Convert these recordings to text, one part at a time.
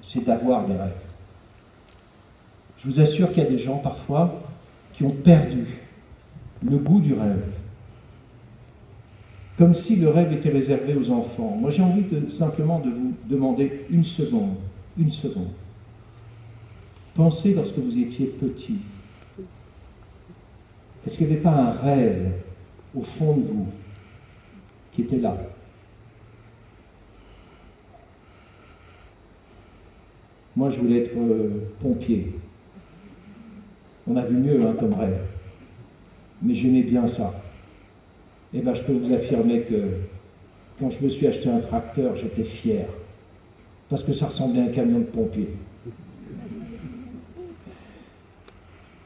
c'est d'avoir des rêves. Je vous assure qu'il y a des gens, parfois, qui ont perdu le goût du rêve. Comme si le rêve était réservé aux enfants. Moi, j'ai envie simplement de vous demander une seconde. Pensez lorsque vous étiez petit. Est-ce qu'il n'y avait pas un rêve au fond de vous qui était là? Moi, je voulais être pompier. On a vu mieux comme rêve. Mais j'aimais bien ça. Eh bien, je peux vous affirmer que quand je me suis acheté un tracteur, j'étais fier. Parce que ça ressemblait à un camion de pompier.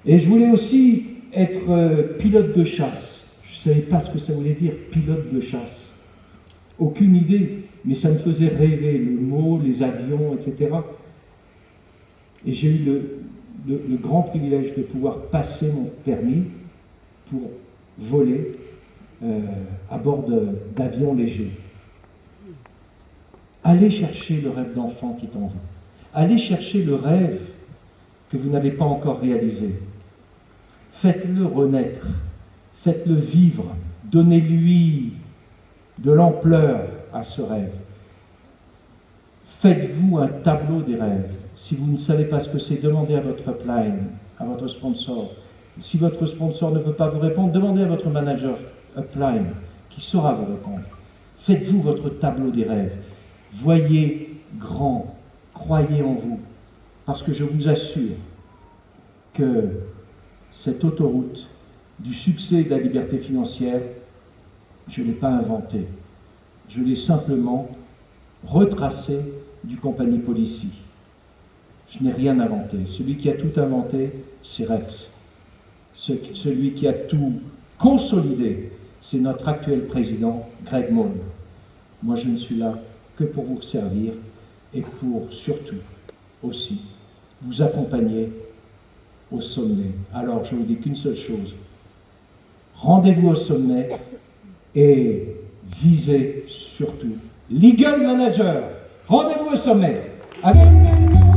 Et je voulais aussi être pilote de chasse. Je ne savais pas ce que ça voulait dire, pilote de chasse. Aucune idée, mais ça me faisait rêver, le mot, les avions, etc. Et j'ai eu le grand privilège de pouvoir passer mon permis pour voler à bord d'avions légers. Allez chercher le rêve d'enfant qui est en vous. Allez chercher le rêve que vous n'avez pas encore réalisé. Faites-le renaître, faites-le vivre, donnez-lui de l'ampleur à ce rêve. Faites-vous un tableau des rêves. Si vous ne savez pas ce que c'est, demandez à votre upline, à votre sponsor. Si votre sponsor ne peut pas vous répondre, demandez à votre manager upline qui saura vous répondre. Faites-vous votre tableau des rêves. Voyez grand, croyez en vous, parce que je vous assure que cette autoroute du succès et de la liberté financière, je ne l'ai pas inventée. Je l'ai simplement retracée du Compagnie Policy. Je n'ai rien inventé. Celui qui a tout inventé, c'est Rex. Celui qui a tout consolidé, c'est notre actuel président, Greg Moll. Moi, je ne suis là que pour vous servir et pour, surtout, aussi, vous accompagner au sommet. Alors, je ne vous dis qu'une seule chose. Rendez-vous au sommet et visez surtout l'Eagle Manager. Rendez-vous au sommet. Avec...